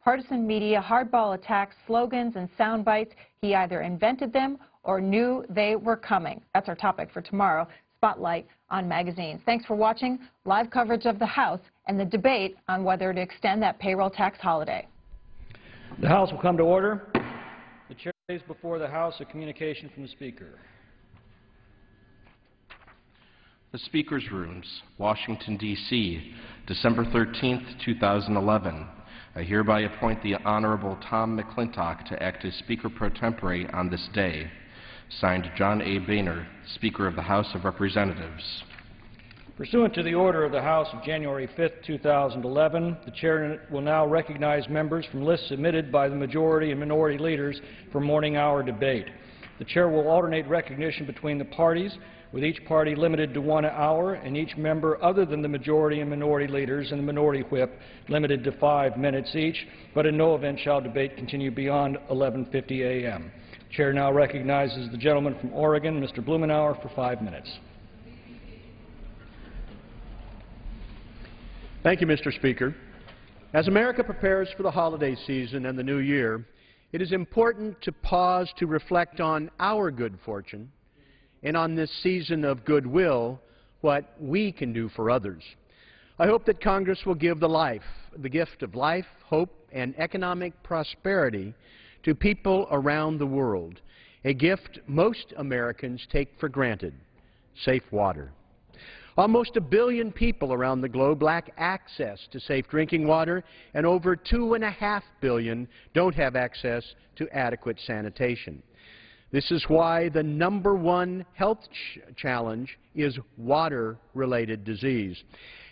partisan media, hardball attacks, slogans, and sound bites. He either invented them or knew they were coming. That's our topic for tomorrow. Spotlight on magazines. Thanks for watching live coverage of the House and the debate on whether to extend that payroll tax holiday. The House will come to order. The chair lays before the House a communication from the Speaker. The Speaker's Rooms, Washington, D.C., December 13th, 2011. I hereby appoint the Honorable Tom McClintock to act as Speaker pro tempore on this day. Signed, John A. Boehner, Speaker of the House of Representatives. Pursuant to the order of the House of January 5th, 2011, the Chair will now recognize members from lists submitted by the majority and minority leaders for morning hour debate. The Chair will alternate recognition between the parties, with each party limited to 1 hour and each member other than the majority and minority leaders and the minority whip limited to 5 minutes each, but in no event shall debate continue beyond 11:50 a.m. The Chair now recognizes the gentleman from Oregon, Mr. Blumenauer, for 5 minutes. Thank you, Mr. Speaker. As America prepares for the holiday season and the new year, it is important to pause to reflect on our good fortune and on this season of goodwill, what we can do for others. I hope that Congress will give the gift of life, hope, and economic prosperity to people around the world, a gift most Americans take for granted: safe water. Almost 1 billion people around the globe lack access to safe drinking water, and over 2.5 billion don't have access to adequate sanitation. This is why the #1 health challenge is water-related disease.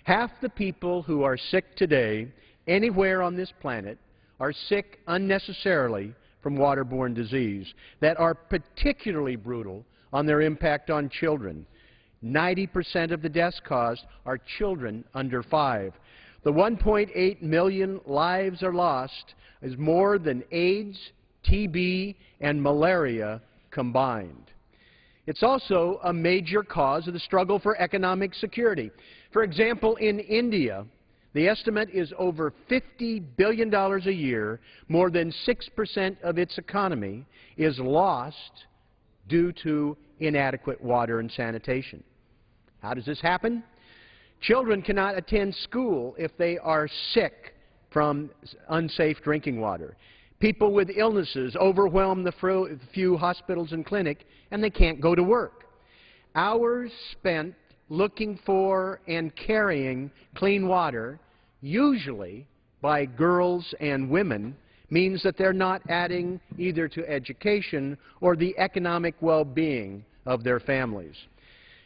Half the people who are sick today, anywhere on this planet, are sick unnecessarily from waterborne disease that are particularly brutal on their impact on children. 90% of the deaths caused are children under 5. The 1.8 million lives are lost is more than AIDS, TB, and malaria combined. It's also a major cause of the struggle for economic security. For example, in India, the estimate is over $50 billion a year. More than 6% of its economy is lost due to inadequate water and sanitation. How does this happen? Children cannot attend school if they are sick from unsafe drinking water. People with illnesses overwhelm the few hospitals and clinics, and they can't go to work. Hours spent looking for and carrying clean water, usually by girls and women, means that they're not adding either to education or the economic well-being of their families.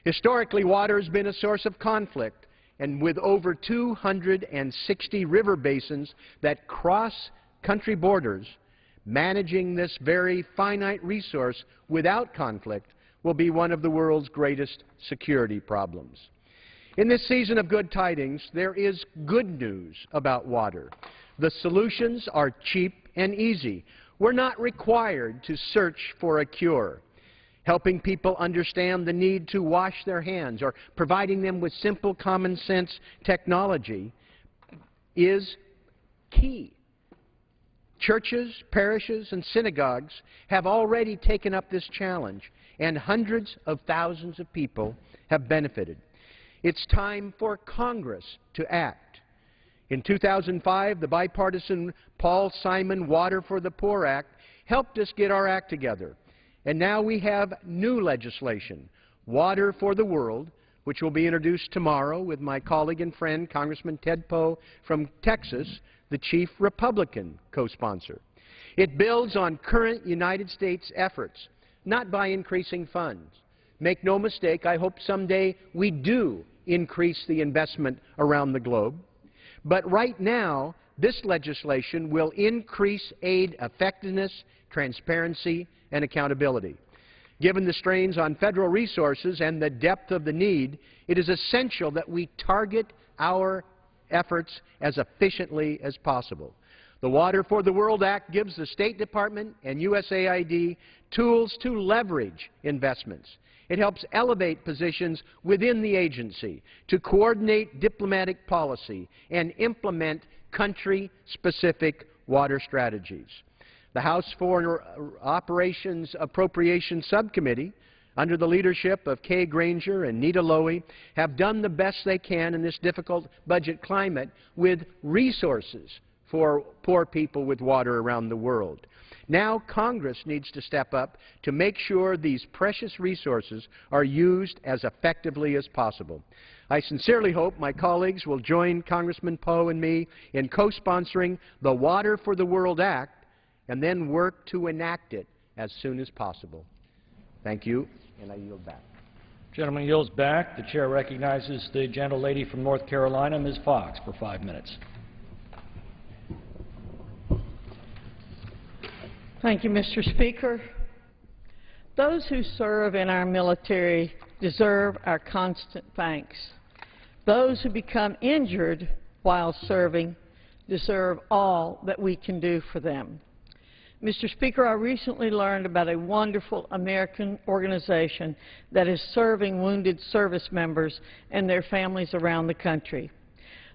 Historically, water has been a source of conflict, and with over 260 river basins that cross country borders, managing this very finite resource without conflict will be one of the world's greatest security problems. In this season of good tidings, there is good news about water. The solutions are cheap and easy. We're not required to search for a cure. Helping people understand the need to wash their hands or providing them with simple common sense technology is key. Churches, parishes, and synagogues have already taken up this challenge, and hundreds of thousands of people have benefited. It's time for Congress to act. In 2005, the bipartisan Paul Simon Water for the Poor Act helped us get our act together. And now we have new legislation, Water for the World, which will be introduced tomorrow with my colleague and friend, Congressman Ted Poe from Texas, the chief Republican co-sponsor. It builds on current United States efforts, not by increasing funds. Make no mistake, I hope someday we do increase the investment around the globe. But right now, this legislation will increase aid effectiveness, transparency, and accountability. Given the strains on federal resources and the depth of the need, it is essential that we target our efforts as efficiently as possible. The Water for the World Act gives the State Department and USAID tools to leverage investments. It helps elevate positions within the agency to coordinate diplomatic policy and implement country-specific water strategies. The House Foreign Operations Appropriations Subcommittee, under the leadership of Kay Granger and Nita Lowe, have done the best they can in this difficult budget climate with resources for poor people with water around the world. Now Congress needs to step up to make sure these precious resources are used as effectively as possible. I sincerely hope my colleagues will join Congressman Poe and me in co-sponsoring the Water for the World Act and then work to enact it as soon as possible. Thank you, and I yield back. Gentleman yields back. The chair recognizes the gentlelady from North Carolina, Ms. Fox, for 5 minutes. Thank you, Mr. Speaker. Those who serve in our military deserve our constant thanks. Those who become injured while serving deserve all that we can do for them. Mr. Speaker, I recently learned about a wonderful American organization that is serving wounded service members and their families around the country.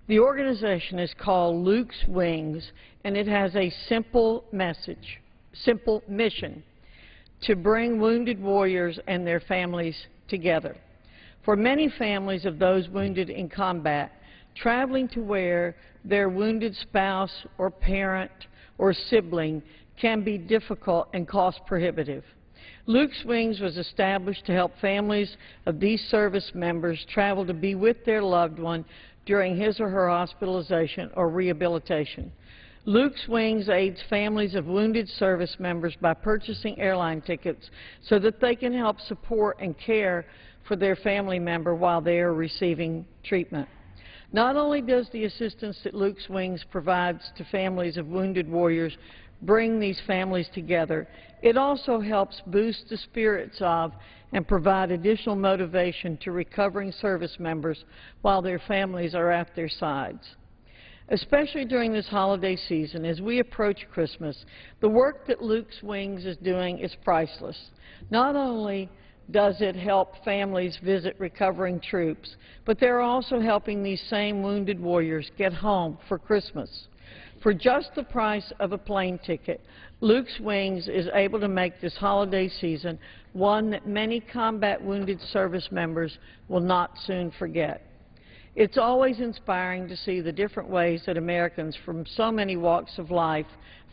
The organization is called Luke's Wings, and it has a simple mission: to bring wounded warriors and their families together. For many families of those wounded in combat, traveling to where their wounded spouse or parent or sibling can be difficult and cost prohibitive. Luke's Wings was established to help families of these service members travel to be with their loved one during his or her hospitalization or rehabilitation. Luke's Wings aids families of wounded service members by purchasing airline tickets so that they can help support and care for their family member while they are receiving treatment. Not only does the assistance that Luke's Wings provides to families of wounded warriors bring these families together, it also helps boost the spirits of and provide additional motivation to recovering service members while their families are at their sides. Especially during this holiday season, as we approach Christmas, the work that Luke's Wings is doing is priceless. Not only does it help families visit recovering troops, but they're also helping these same wounded warriors get home for Christmas. For just the price of a plane ticket, Luke's Wings is able to make this holiday season one that many combat wounded service members will not soon forget. It's always inspiring to see the different ways that Americans from so many walks of life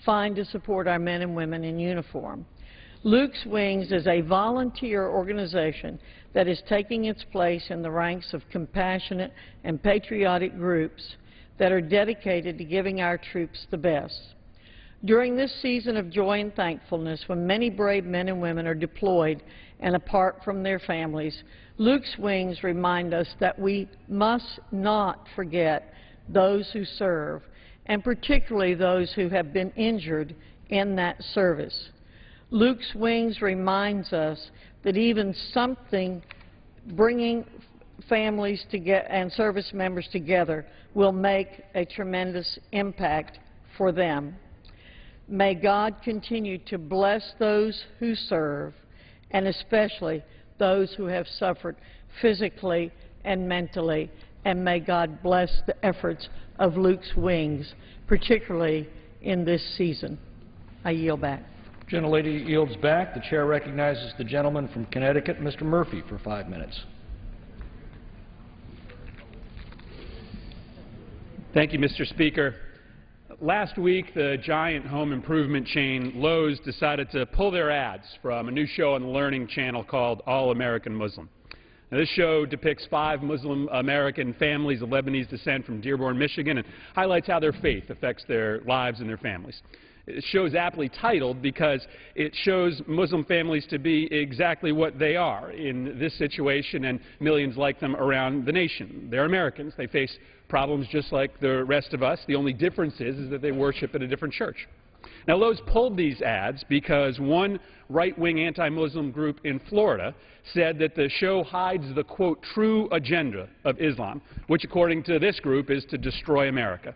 find to support our men and women in uniform. Luke's Wings is a volunteer organization that is taking its place in the ranks of compassionate and patriotic groups that are dedicated to giving our troops the best. During this season of joy and thankfulness, when many brave men and women are deployed and apart from their families, Luke's Wings remind us that we must not forget those who serve, and particularly those who have been injured in that service. Luke's Wings reminds us that even something bringing families together and service members together will make a tremendous impact for them. May God continue to bless those who serve, and especially those who have suffered physically and mentally, and may God bless the efforts of Luke's Wings, particularly in this season. I yield back. Gentlelady yields back. The chair recognizes the gentleman from Connecticut, Mr. Murphy, for 5 minutes. Thank you, Mr. Speaker. Last week, the giant home improvement chain Lowe's decided to pull their ads from a new show on the Learning Channel called All American Muslim. Now, this show depicts 5 Muslim American families of Lebanese descent from Dearborn, Michigan, and highlights how their faith affects their lives and their families. The show is aptly titled because it shows Muslim families to be exactly what they are in this situation and millions like them around the nation. They're Americans. They face problems just like the rest of us. The only difference is that they worship at a different church. Now, Lowe's pulled these ads because one right-wing anti-Muslim group in Florida said that the show hides the, quote, true agenda of Islam, which, according to this group, is to destroy America.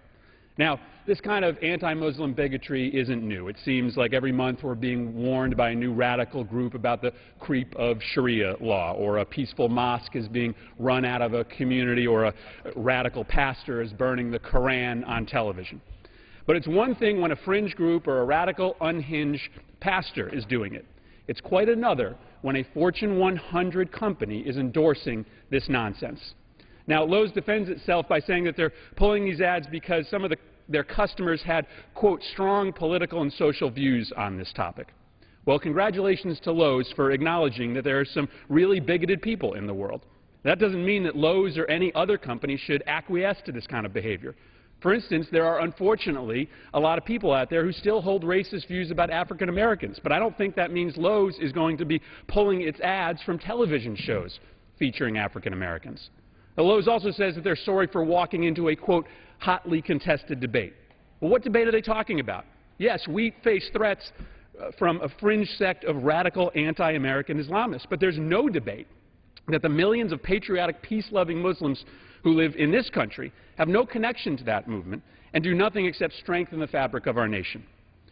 Now, this kind of anti-Muslim bigotry isn't new. It seems like every month we're being warned by a new radical group about the creep of Sharia law, or a peaceful mosque is being run out of a community, or a radical pastor is burning the Koran on television. But it's one thing when a fringe group or a radical, unhinged pastor is doing it. It's quite another when a Fortune 100 company is endorsing this nonsense. Now, Lowe's defends itself by saying that they're pulling these ads because some of their customers had, quote, strong political and social views on this topic. Well, congratulations to Lowe's for acknowledging that there are some really bigoted people in the world. That doesn't mean that Lowe's or any other company should acquiesce to this kind of behavior. For instance, there are unfortunately a lot of people out there who still hold racist views about African Americans, but I don't think that means Lowe's is going to be pulling its ads from television shows featuring African Americans. Now, Lowe's also says that they're sorry for walking into a, quote, hotly contested debate. Well, what debate are they talking about? Yes, we face threats from a fringe sect of radical anti-American Islamists, but there's no debate that the millions of patriotic, peace-loving Muslims who live in this country have no connection to that movement and do nothing except strengthen the fabric of our nation.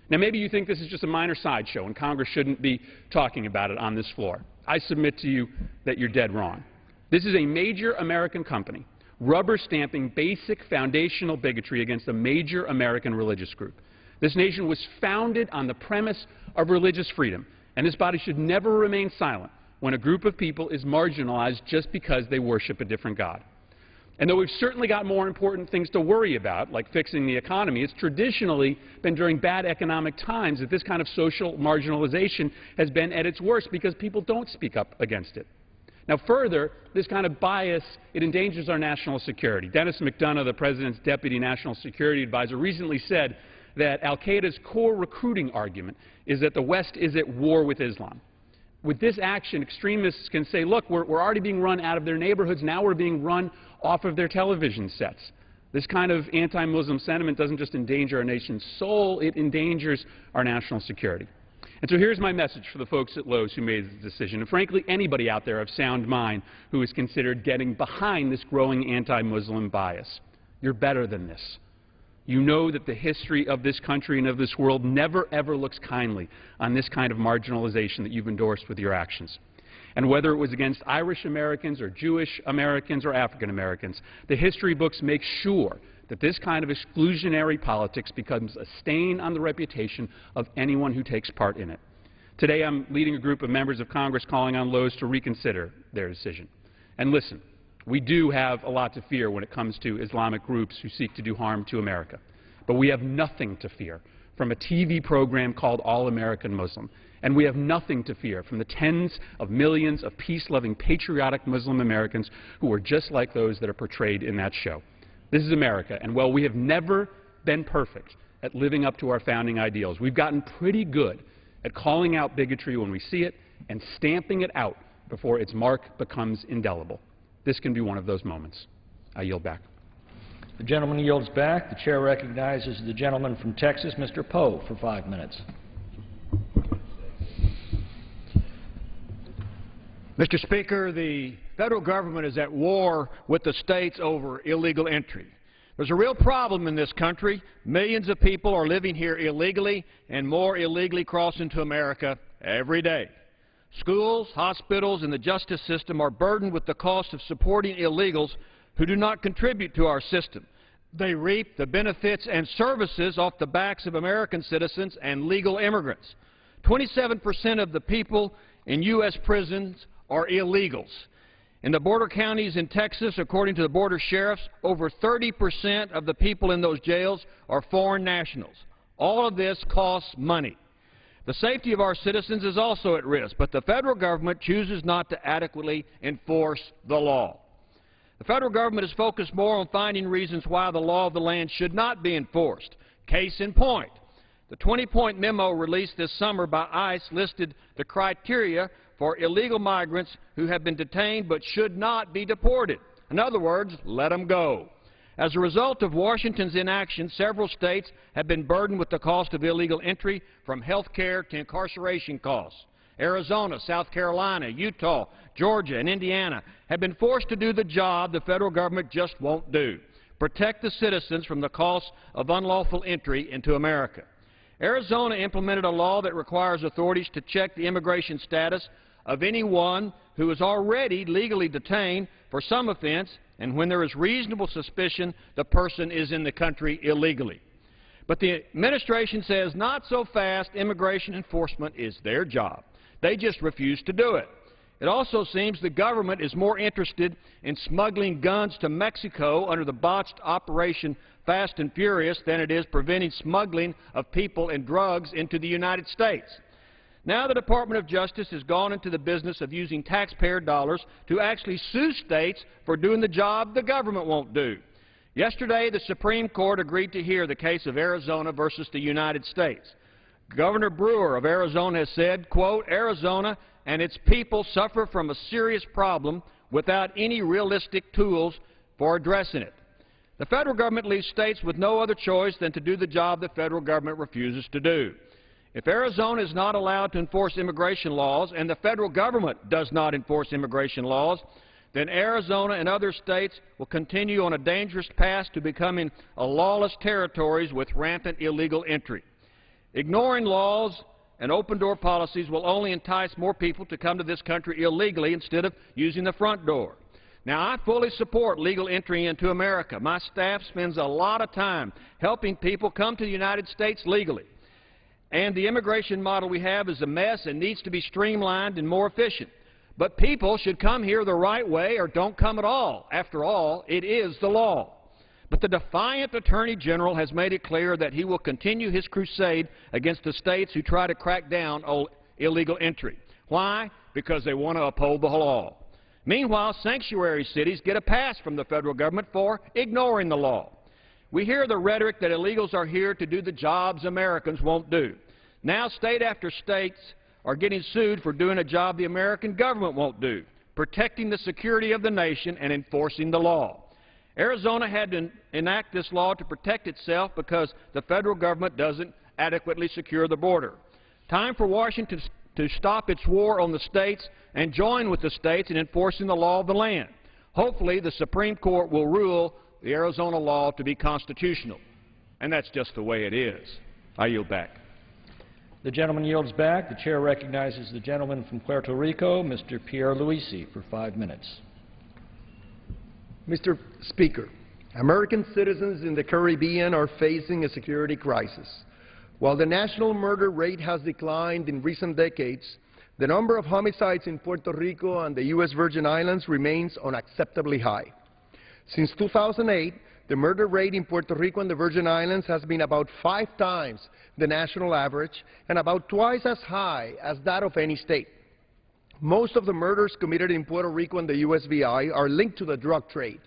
Now, maybe you think this is just a minor sideshow and Congress shouldn't be talking about it on this floor. I submit to you that you're dead wrong. This is a major American company rubber-stamping basic foundational bigotry against a major American religious group. This nation was founded on the premise of religious freedom, and this body should never remain silent when a group of people is marginalized just because they worship a different God. And though we've certainly got more important things to worry about, like fixing the economy, it's traditionally been during bad economic times that this kind of social marginalization has been at its worst because people don't speak up against it. Now, further, this kind of bias, it endangers our national security. Dennis McDonough, the President's Deputy National Security Advisor, recently said that al-Qaeda's core recruiting argument is that the West is at war with Islam. With this action, extremists can say, look, we're already being run out of their neighborhoods, now we're being run off of their television sets. This kind of anti-Muslim sentiment doesn't just endanger our nation's soul, it endangers our national security. And so here's my message for the folks at Lowe's who made this decision, and frankly anybody out there of sound mind who is considered getting behind this growing anti-Muslim bias. You're better than this. You know that the history of this country and of this world never, ever looks kindly on this kind of marginalization that you've endorsed with your actions. And whether it was against Irish Americans or Jewish Americans or African Americans, the history books make sure that this kind of exclusionary politics becomes a stain on the reputation of anyone who takes part in it. Today I'm leading a group of members of Congress calling on Lowe's to reconsider their decision. And listen, we do have a lot to fear when it comes to Islamic groups who seek to do harm to America. But we have nothing to fear from a TV program called All American Muslim. And we have nothing to fear from the tens of millions of peace-loving, patriotic Muslim Americans who are just like those that are portrayed in that show. This is America, and while we have never been perfect at living up to our founding ideals, we've gotten pretty good at calling out bigotry when we see it and stamping it out before its mark becomes indelible. This can be one of those moments. I yield back. The gentleman yields back. The chair recognizes the gentleman from Texas, Mr. Poe, for 5 minutes. Mr. Speaker, the federal government is at war with the states over illegal entry. There's a real problem in this country. Millions of people are living here illegally and more illegally cross into America every day. Schools, hospitals, and the justice system are burdened with the cost of supporting illegals who do not contribute to our system. They reap the benefits and services off the backs of American citizens and legal immigrants. 27% of the people in U.S. prisons are illegals. In the border counties in Texas, according to the border sheriffs, over 30% of the people in those jails are foreign nationals. All of this costs money. The safety of our citizens is also at risk, but the federal government chooses not to adequately enforce the law. The federal government is focused more on finding reasons why the law of the land should not be enforced. Case in point, the 20-point memo released this summer by ICE listed the criteria for illegal migrants who have been detained but should not be deported. In other words, let them go. As a result of Washington's inaction, several states have been burdened with the cost of illegal entry, from health care to incarceration costs. Arizona, South Carolina, Utah, Georgia, and Indiana have been forced to do the job the federal government just won't do: protect the citizens from the costs of unlawful entry into America. Arizona implemented a law that requires authorities to check the immigration status of anyone who is already legally detained for some offense and when there is reasonable suspicion the person is in the country illegally. But the administration says not so fast. Immigration enforcement is their job. They just refuse to do it. It also seems the government is more interested in smuggling guns to Mexico under the botched Operation Fast and Furious than it is preventing smuggling of people and drugs into the United States. Now the Department of Justice has gone into the business of using taxpayer dollars to actually sue states for doing the job the government won't do. Yesterday, the Supreme Court agreed to hear the case of Arizona versus the United States. Governor Brewer of Arizona has said, quote, Arizona and its people suffer from a serious problem without any realistic tools for addressing it. The federal government leaves states with no other choice than to do the job the federal government refuses to do. If Arizona is not allowed to enforce immigration laws and the federal government does not enforce immigration laws, then Arizona and other states will continue on a dangerous path to becoming lawless territories with rampant illegal entry. Ignoring laws and open-door policies will only entice more people to come to this country illegally instead of using the front door. Now, I fully support legal entry into America. My staff spends a lot of time helping people come to the United States legally. And the immigration model we have is a mess and needs to be streamlined and more efficient. But people should come here the right way or don't come at all. After all, it is the law. But the defiant Attorney General has made it clear that he will continue his crusade against the states who try to crack down on illegal entry. Why? Because they want to uphold the law. Meanwhile, sanctuary cities get a pass from the federal government for ignoring the law. We hear the rhetoric that illegals are here to do the jobs Americans won't do. Now state after state are getting sued for doing a job the American government won't do, protecting the security of the nation and enforcing the law. Arizona had to enact this law to protect itself because the federal government doesn't adequately secure the border. Time for Washington to stop its war on the states and join with the states in enforcing the law of the land. Hopefully, the Supreme Court will rule the Arizona law to be constitutional. And that's just the way it is. I yield back. The gentleman yields back. The chair recognizes the gentleman from Puerto Rico, Mr. Pierre Luisi, for 5 minutes. Mr. Speaker, American citizens in the Caribbean are facing a security crisis. While the national murder rate has declined in recent decades, the number of homicides in Puerto Rico and the U.S. Virgin Islands remains unacceptably high. Since 2008, the murder rate in Puerto Rico and the Virgin Islands has been about 5 times the national average and about twice as high as that of any state. Most of the murders committed in Puerto Rico and the USVI are linked to the drug trade.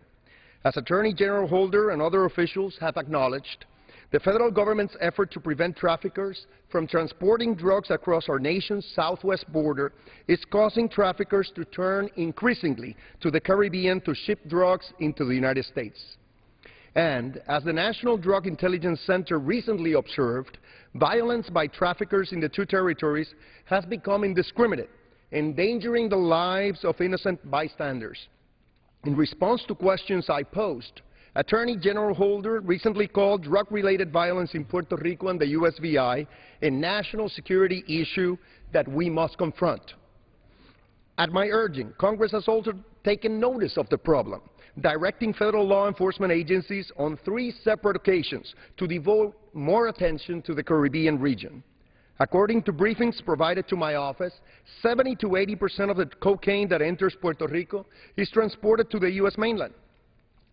As Attorney General Holder and other officials have acknowledged, the federal government's effort to prevent traffickers from transporting drugs across our nation's southwest border is causing traffickers to turn increasingly to the Caribbean to ship drugs into the United States. And, as the National Drug Intelligence Center recently observed, violence by traffickers in the two territories has become indiscriminate, endangering the lives of innocent bystanders. In response to questions I posed, Attorney General Holder recently called drug-related violence in Puerto Rico and the USVI a national security issue that we must confront. At my urging, Congress has also taken notice of the problem, directing federal law enforcement agencies on 3 separate occasions to devote more attention to the Caribbean region. According to briefings provided to my office, 70 to 80% of the cocaine that enters Puerto Rico is transported to the U.S. mainland.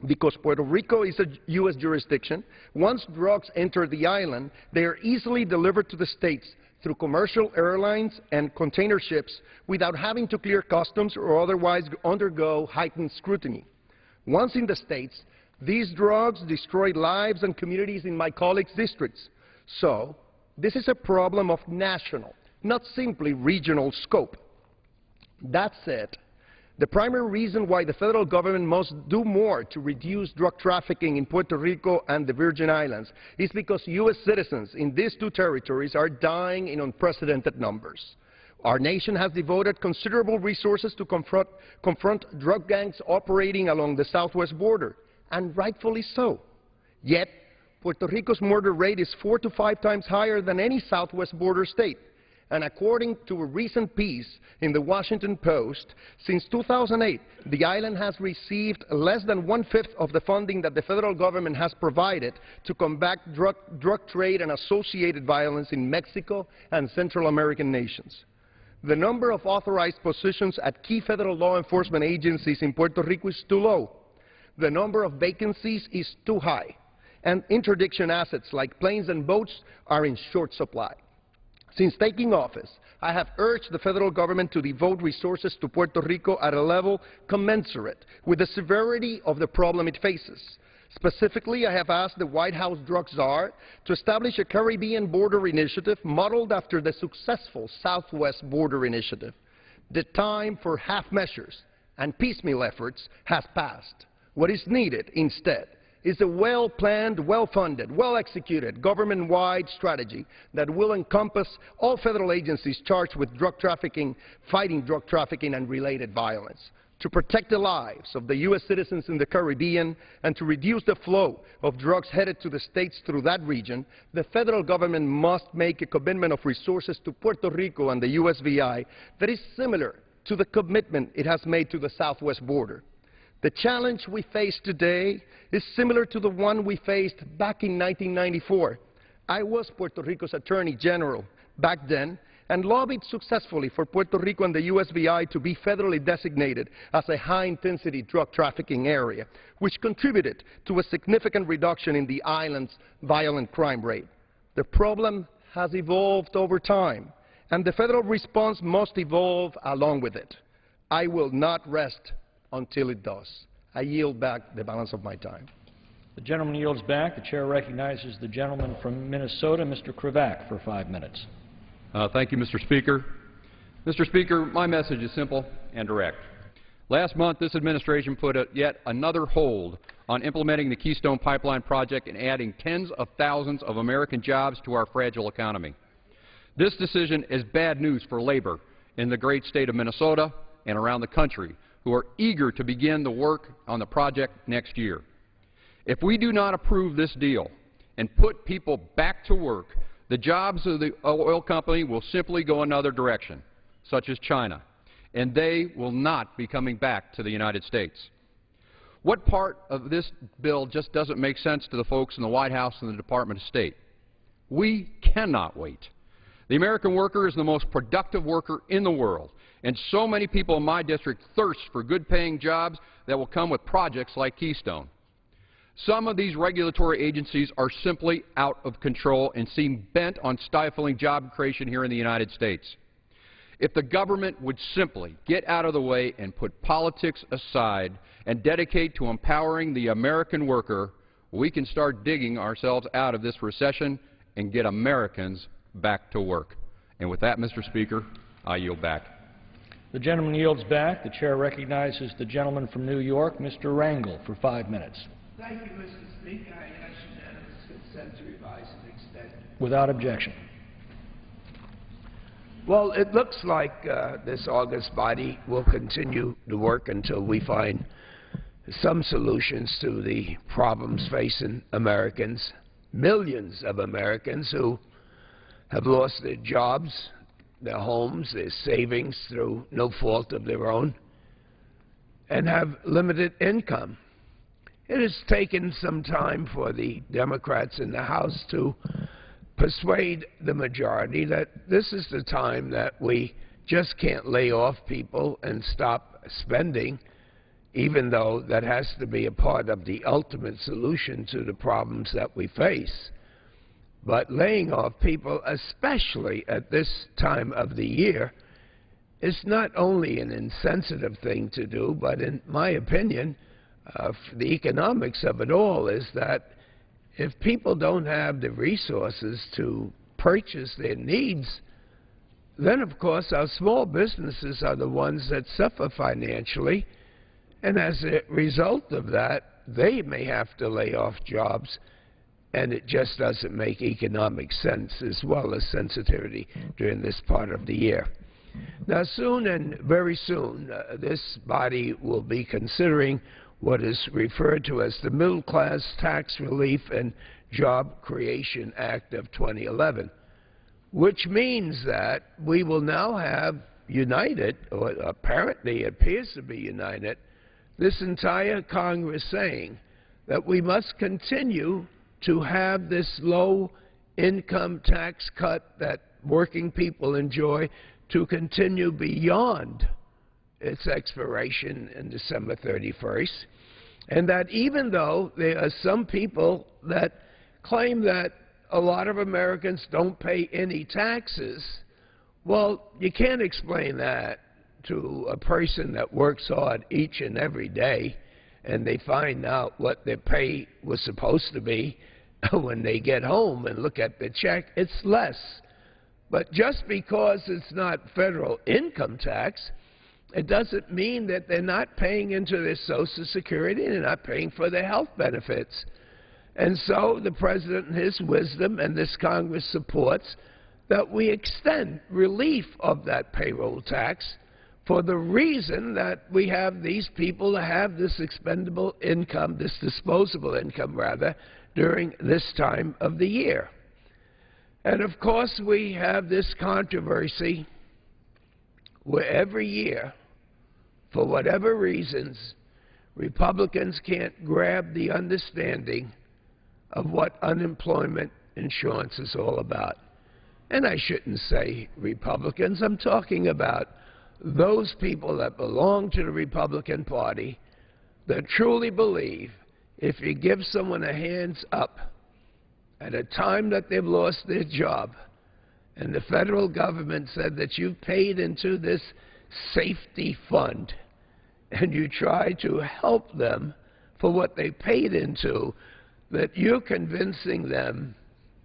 Because Puerto Rico is a U.S. jurisdiction, once drugs enter the island, they are easily delivered to the states through commercial airlines and container ships without having to clear customs or otherwise undergo heightened scrutiny. Once in the states, these drugs destroy lives and communities in my colleagues' districts. So, this is a problem of national, not simply regional scope. That said, the primary reason why the federal government must do more to reduce drug trafficking in Puerto Rico and the Virgin Islands is because U.S. citizens in these 2 territories are dying in unprecedented numbers. Our nation has devoted considerable resources to confront drug gangs operating along the southwest border, and rightfully so. Yet, Puerto Rico's murder rate is 4 to 5 times higher than any southwest border state, And according to a recent piece in the Washington Post, since 2008, the island has received less than one-fifth of the funding that the federal government has provided to combat drug trade and associated violence in Mexico and Central American nations. The number of authorized positions at key federal law enforcement agencies in Puerto Rico is too low. The number of vacancies is too high. And interdiction assets like planes and boats are in short supply. Since taking office, I have urged the federal government to devote resources to Puerto Rico at a level commensurate with the severity of the problem it faces. Specifically, I have asked the White House drug czar to establish a Caribbean border initiative modeled after the successful Southwest Border Initiative. The time for half measures and piecemeal efforts has passed. What is needed instead is a well-planned, well-funded, well-executed, government-wide strategy that will encompass all federal agencies charged with drug trafficking, fighting drug trafficking and related violence, to protect the lives of the U.S. citizens in the Caribbean and to reduce the flow of drugs headed to the states through that region. The federal government must make a commitment of resources to Puerto Rico and the USVI that is similar to the commitment it has made to the southwest border. The challenge we face today is similar to the one we faced back in 1994. I was Puerto Rico's Attorney General back then and lobbied successfully for Puerto Rico and the USVI to be federally designated as a high-intensity drug trafficking area, which contributed to a significant reduction in the island's violent crime rate. The problem has evolved over time, and the federal response must evolve along with it. I will not rest until it does. I yield back the balance of my time. The gentleman yields back. The chair recognizes the gentleman from Minnesota, Mr. Krivak, for 5 minutes. Thank you, Mr. Speaker. Mr. Speaker, my message is simple and direct. Last month, this administration put yet another hold on implementing the Keystone Pipeline project and adding tens of thousands of American jobs to our fragile economy. This decision is bad news for labor in the great state of Minnesota and around the country, who are eager to begin the work on the project next year. If we do not approve this deal and put people back to work, the jobs of the oil company will simply go another direction, such as China, and they will not be coming back to the United States. What part of this bill just doesn't make sense to the folks in the White House and the Department of State? We cannot wait. The American worker is the most productive worker in the world, and so many people in my district thirst for good-paying jobs that will come with projects like Keystone. Some of these regulatory agencies are simply out of control and seem bent on stifling job creation here in the United States. If the government would simply get out of the way and put politics aside and dedicate to empowering the American worker, we can start digging ourselves out of this recession and get Americans back to work. And with that, Mr. Speaker, I yield back. The gentleman yields back. The chair recognizes the gentleman from New York, Mr. Rangel, for 5 minutes. Thank you, Mr. Speaker. I ask unanimous consent to revise and extend. Without objection. Well, it looks like this August body will continue to work until we find some solutions to the problems facing Americans, millions of Americans who have lost their jobs, their homes, their savings through no fault of their own, and have limited income. It has taken some time for the Democrats in the House to persuade the majority that this is the time that we just can't lay off people and stop spending, even though that has to be a part of the ultimate solution to the problems that we face. But laying off people, especially at this time of the year, is not only an insensitive thing to do, but in my opinion, the economics of it all is that if people don't have the resources to purchase their needs, then of course our small businesses are the ones that suffer financially, and as a result of that, they may have to lay off jobs, and it just doesn't make economic sense, as well as sensitivity during this part of the year. Now soon, and very soon, this body will be considering what is referred to as the Middle Class Tax Relief and Job Creation Act of 2011, which means that we will now have united, or apparently appears to be united, this entire Congress saying that we must continue to have this low income tax cut that working people enjoy to continue beyond its expiration in December 31st, and that even though there are some people that claim that a lot of Americans don't pay any taxes, well, you can't explain that to a person that works hard each and every day and they find out what their pay was supposed to be when they get home and look at the check, it's less. But just because it's not federal income tax, it doesn't mean that they're not paying into their Social Security and they're not paying for their health benefits. And so the President, in his wisdom, and this Congress supports, that we extend relief of that payroll tax for the reason that we have these people that have this expendable income, this disposable income, rather, during this time of the year. And, of course, we have this controversy where every year, for whatever reasons, Republicans can't grab the understanding of what unemployment insurance is all about. And I shouldn't say Republicans. I'm talking about those people that belong to the Republican Party that truly believe if you give someone a hands up at a time that they've lost their job and the federal government said that you've paid into this safety fund and you try to help them for what they paid into, that you're convincing them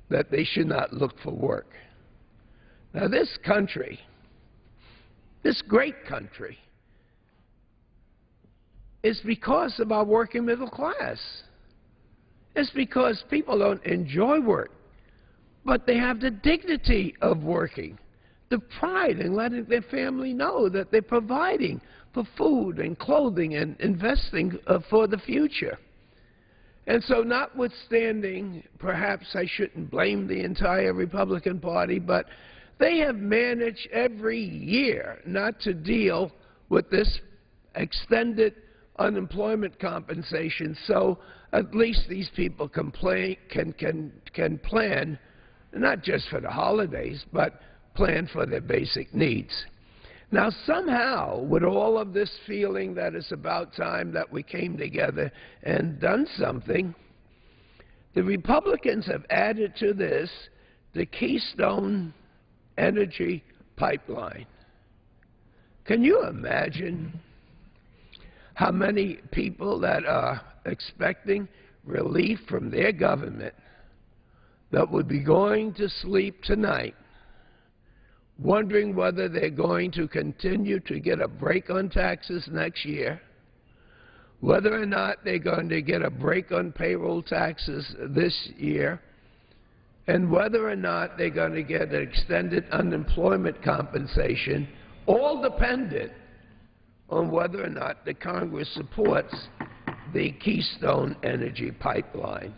that they should not look for work. Now, this country, this great country, is because of our working middle class. It's because people don't enjoy work, but they have the dignity of working, the pride in letting their family know that they're providing for food and clothing and investing for the future. And so, notwithstanding, perhaps I shouldn't blame the entire Republican Party, but they have managed every year not to deal with this extended unemployment compensation, so at least these people can plan, not just for the holidays, but plan for their basic needs. Now, somehow, with all of this feeling that it's about time that we came together and done something, the Republicans have added to this the Keystone energy pipeline. Can you imagine how many people that are expecting relief from their government that would be going to sleep tonight wondering whether they're going to continue to get a break on taxes next year, whether or not they're going to get a break on payroll taxes this year, and whether or not they're going to get an extended unemployment compensation, all dependent on whether or not the Congress supports the Keystone energy pipeline.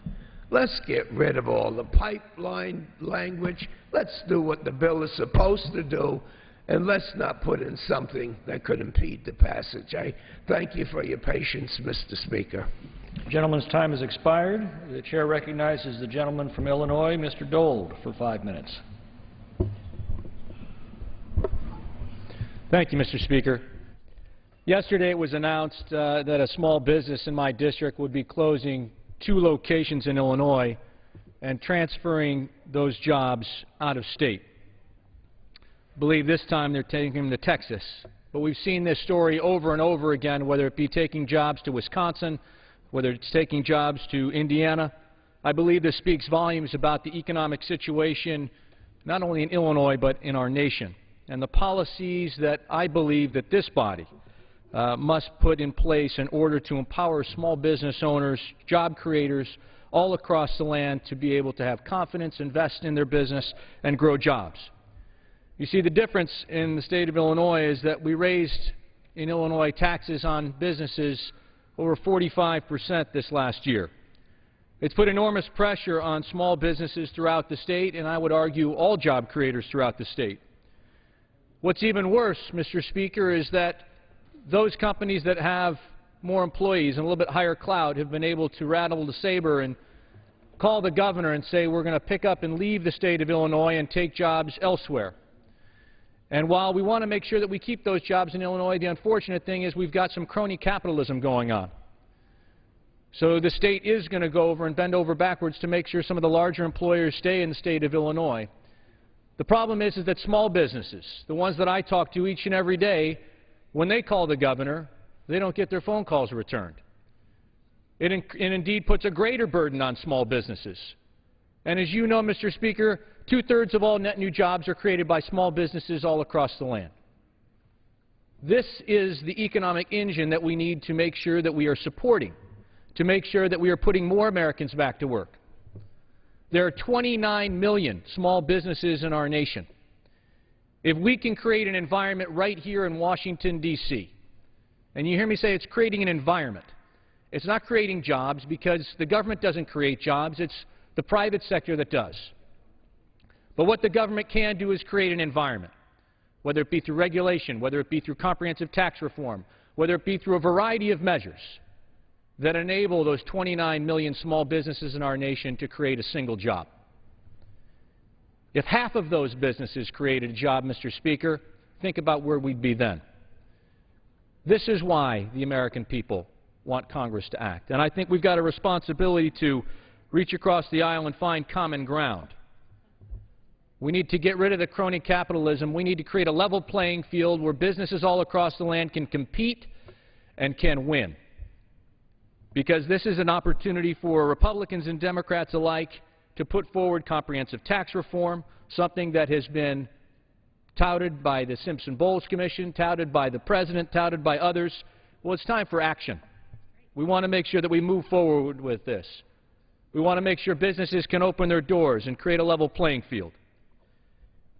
Let's get rid of all the pipeline language. Let's do what the bill is supposed to do, and let's not put in something that could impede the passage. I thank you for your patience, Mr. Speaker. The gentleman's time has expired. The chair recognizes the gentleman from Illinois, Mr. Dole, for 5 minutes. Thank you, Mr. Speaker. Yesterday it was announced that a small business in my district would be closing 2 locations in Illinois and transferring those jobs out of state. I believe this time they're taking them to Texas. But we've seen this story over and over again, whether it be taking jobs to Wisconsin, whether it's taking jobs to Indiana. I believe this speaks volumes about the economic situation not only in Illinois but in our nation, and the policies that I believe that this body must put in place in order to empower small business owners, job creators all across the land to be able to have confidence, invest in their business, and grow jobs. You see, the difference in the state of Illinois is that we raised in Illinois taxes on businesses over 45% this last year. It's put enormous pressure on small businesses throughout the state, and I would argue all job creators throughout the state. What's even worse, Mr. Speaker, is that those companies that have more employees and a little bit higher clout have been able to rattle the saber and call the governor and say we're going to pick up and leave the state of Illinois and take jobs elsewhere. And while we want to make sure that we keep those jobs in Illinois, the unfortunate thing is we've got some crony capitalism going on. So the state is going to go over and bend over backwards to make sure some of the larger employers stay in the state of Illinois. The problem is that small businesses, the ones that I talk to each and every day, when they call the governor, they don't get their phone calls returned. It indeed puts a greater burden on small businesses. And as you know, Mr. Speaker, 2/3 of all net new jobs are created by small businesses all across the land. This is the economic engine that we need to make sure that we are supporting, to make sure that we are putting more Americans back to work. There are 29 million small businesses in our nation. If we can create an environment right here in Washington, D.C., and you hear me say it's creating an environment, it's not creating jobs because the government doesn't create jobs, it's the private sector that does. But what the government can do is create an environment, whether it be through regulation, whether it be through comprehensive tax reform, whether it be through a variety of measures that enable those 29 million small businesses in our nation to create a single job. If half of those businesses created a job, Mr. Speaker, think about where we'd be then. This is why the American people want Congress to act. And I think we've got a responsibility to reach across the aisle and find common ground. We need to get rid of the crony capitalism. We need to create a level playing field where businesses all across the land can compete and can win. Because this is an opportunity for Republicans and Democrats alike to put forward comprehensive tax reform, something that has been touted by the Simpson-Bowles Commission, touted by the President, touted by others. Well, it's time for action. We want to make sure that we move forward with this. We want to make sure businesses can open their doors and create a level playing field.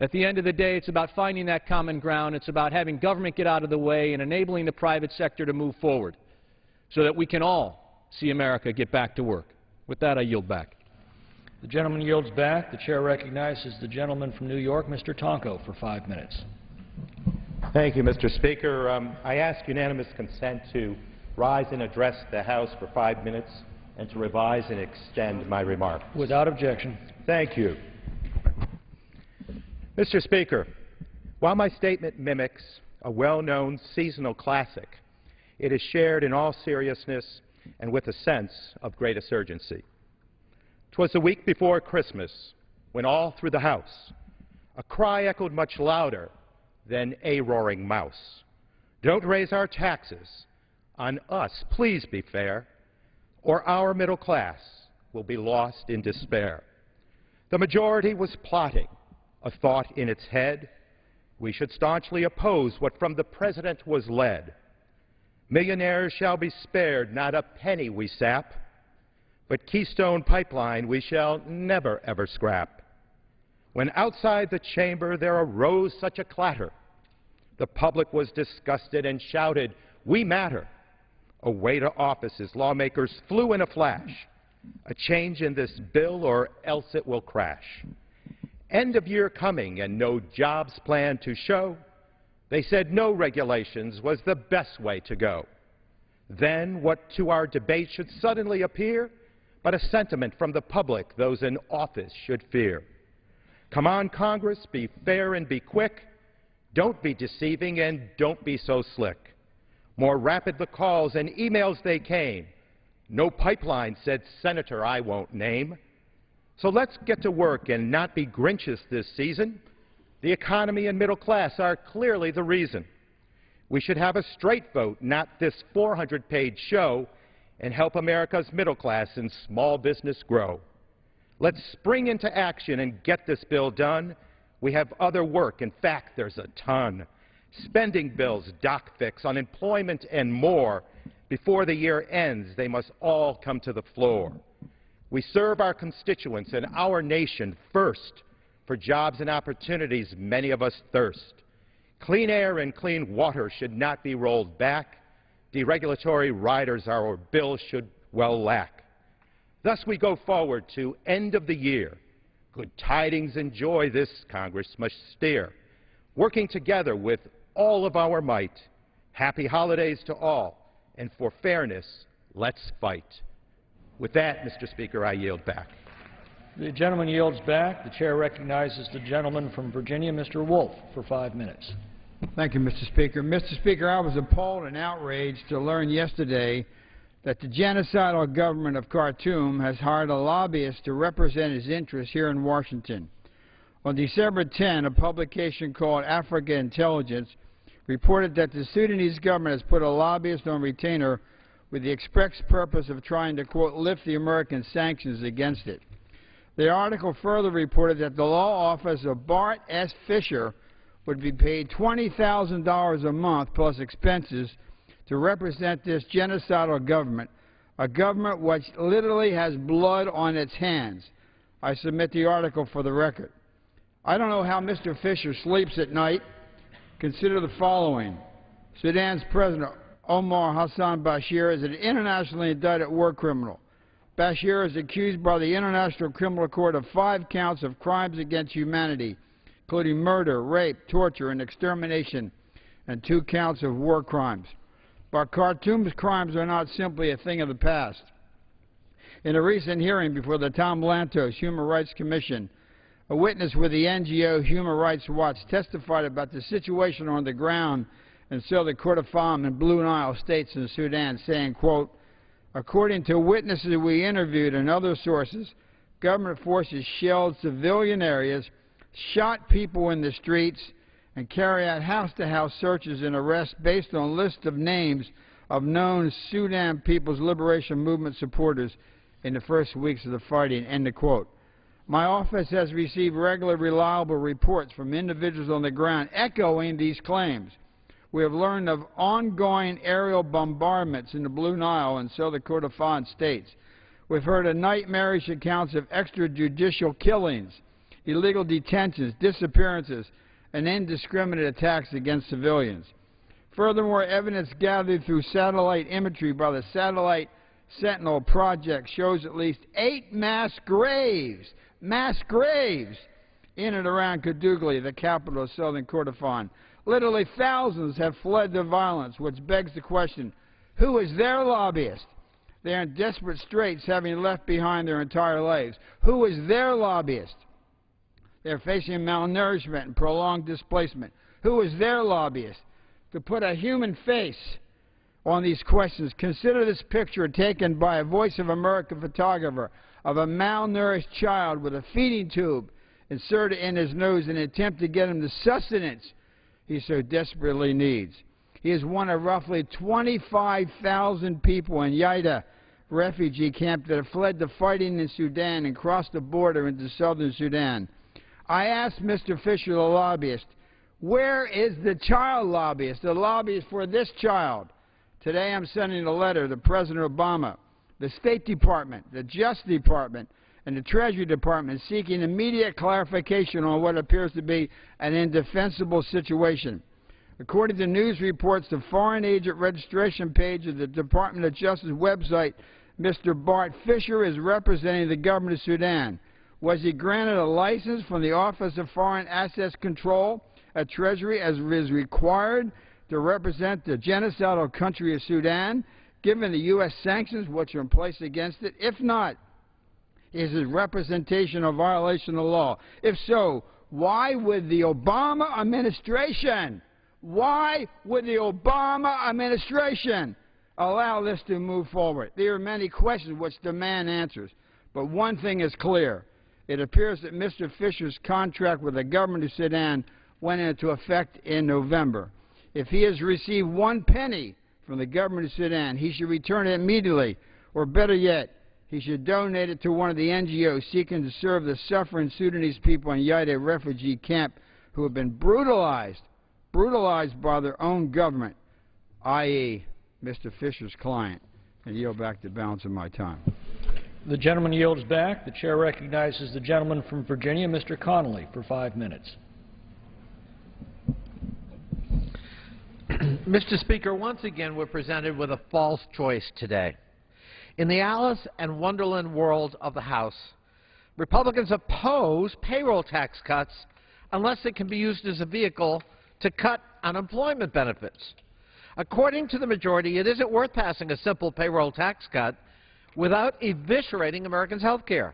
At the end of the day, it's about finding that common ground. It's about having government get out of the way and enabling the private sector to move forward so that we can all see America get back to work. With that, I yield back. The gentleman yields back. The chair recognizes the gentleman from New York, Mr. Tonko, for 5 minutes. Thank you, Mr. Speaker. I ask unanimous consent to rise and address the House for 5 minutes and to revise and extend my remarks. Without objection. Thank you. Mr. Speaker, while my statement mimics a well-known seasonal classic, it is shared in all seriousness and with a sense of greatest urgency. 'Twas the week before Christmas when all through the House a cry echoed much louder than a roaring mouse. Don't raise our taxes on us, please be fair, or our middle class will be lost in despair. The majority was plotting, a thought in its head. We should staunchly oppose what from the President was led. Millionaires shall be spared, not a penny we sap, but Keystone pipeline we shall never ever scrap. When outside the chamber there arose such a clatter, the public was disgusted and shouted, "We matter." Away to offices lawmakers flew in a flash. A change in this bill or else it will crash. End of year coming and no jobs plan to show. They said no regulations was the best way to go. Then what to our debate should suddenly appear but a sentiment from the public those in office should fear. Come on, Congress, be fair and be quick. Don't be deceiving and don't be so slick. More rapid the calls and emails they came. No pipeline, said Senator I won't name. So let's get to work and not be Grinches this season. The economy and middle class are clearly the reason. We should have a straight vote, not this 400-page show, and help America's middle class and small business grow. Let's spring into action and get this bill done. We have other work. In fact, there's a ton. Spending bills, doc fix, unemployment, and more. Before the year ends, they must all come to the floor. We serve our constituents and our nation first. For jobs and opportunities, many of us thirst. Clean air and clean water should not be rolled back. Deregulatory riders our bill should well lack. Thus we go forward to end of the year. Good tidings and joy this Congress must steer, working together with all of our might. Happy holidays to all, and for fairness, let's fight. With that, Mr. Speaker, I yield back. The gentleman yields back. The chair recognizes the gentleman from Virginia, Mr. Wolf, for 5 minutes. Thank you, Mr. Speaker. Mr. Speaker, I was appalled and outraged to learn yesterday that the genocidal government of Khartoum has hired a lobbyist to represent its interests here in Washington. On December 10, a publication called Africa Intelligence reported that the Sudanese government has put a lobbyist on retainer with the express purpose of trying to, quote, lift the American sanctions against it. The article further reported that the law office of Bart S. Fisher would be paid $20,000 a month plus expenses to represent this genocidal government, a government which literally has blood on its hands. I submit the article for the record. I don't know how Mr. Fisher sleeps at night. Consider the following. Sudan's President Omar Hassan Bashir is an internationally indicted war criminal. Bashir is accused by the International Criminal Court of 5 counts of crimes against humanity, including murder, rape, torture, and extermination, and 2 counts of war crimes. But Khartoum's crimes are not simply a thing of the past. In a recent hearing before the Tom Lantos Human Rights Commission, a witness with the NGO Human Rights Watch testified about the situation on the ground in Southern Kordofan and Blue Nile states in Sudan, saying, quote, according to witnesses we interviewed and other sources, government forces shelled civilian areas, shot people in the streets, and carry out house-to-house searches and arrests based on lists of names of known Sudan People's Liberation Movement supporters in the first weeks of the fighting, end of quote. My office has received regular, reliable reports from individuals on the ground echoing these claims. We have learned of ongoing aerial bombardments in the Blue Nile and Southern Kordofan states. We've heard of nightmarish accounts of extrajudicial killings, illegal detentions, disappearances, and indiscriminate attacks against civilians. Furthermore, evidence gathered through satellite imagery by the Satellite Sentinel Project shows at least 8 mass graves in and around Kadugli, the capital of Southern Kordofan. Literally thousands have fled the violence, which begs the question, who is their lobbyist? They are in desperate straits, having left behind their entire lives. Who is their lobbyist? They're facing malnourishment and prolonged displacement. Who is their lobbyist? To put a human face on these questions, consider this picture taken by a Voice of America photographer of a malnourished child with a feeding tube inserted in his nose in an attempt to get him the sustenance he so desperately needs. He is one of roughly 25,000 people in Yaida refugee camp that have fled the fighting in Sudan and crossed the border into southern Sudan. I asked Mr. Fisher, the lobbyist, where is the child lobbyist, the lobbyist for this child? Today I'm sending a letter to President Obama, the State Department, the Justice Department, and the Treasury Department seeking immediate clarification on what appears to be an indefensible situation. According to news reports, the foreign agent registration page of the Department of Justice website, Mr. Bart Fisher is representing the government of Sudan. Was he granted a license from the Office of Foreign Assets Control at Treasury as is required to represent the genocidal country of Sudan, given the U.S. sanctions which are in place against it? If not, is his representation a violation of law? If so, why would the Obama administration allow this to move forward? There are many questions which demand answers, but one thing is clear. It appears that Mr. Fisher's contract with the government of Sudan went into effect in November. If he has received 1 penny from the government of Sudan, he should return it immediately, or better yet, he should donate it to one of the NGOs seeking to serve the suffering Sudanese people in Yaida refugee camp who have been brutalized by their own government, i.e., Mr. Fisher's client. And yield back the balance of my time. The gentleman yields back. The chair recognizes the gentleman from Virginia, Mr. Connolly, for 5 minutes. Mr. Speaker, once again we're presented with a false choice today. In the Alice and Wonderland world of the House, Republicans oppose payroll tax cuts unless it can be used as a vehicle to cut unemployment benefits. According to the majority, it isn't worth passing a simple payroll tax cut without eviscerating Americans' health care.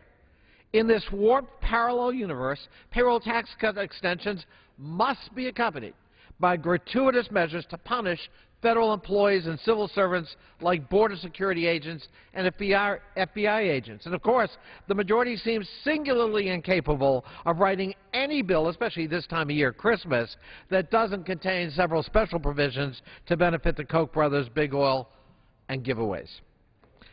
In this warped parallel universe, payroll tax cut extensions must be accompanied by gratuitous measures to punish federal employees and civil servants like border security agents and FBI agents. And of course, the majority seems singularly incapable of writing any bill, especially this time of year, Christmas, that doesn't contain several special provisions to benefit the Koch brothers, Big Oil, and giveaways.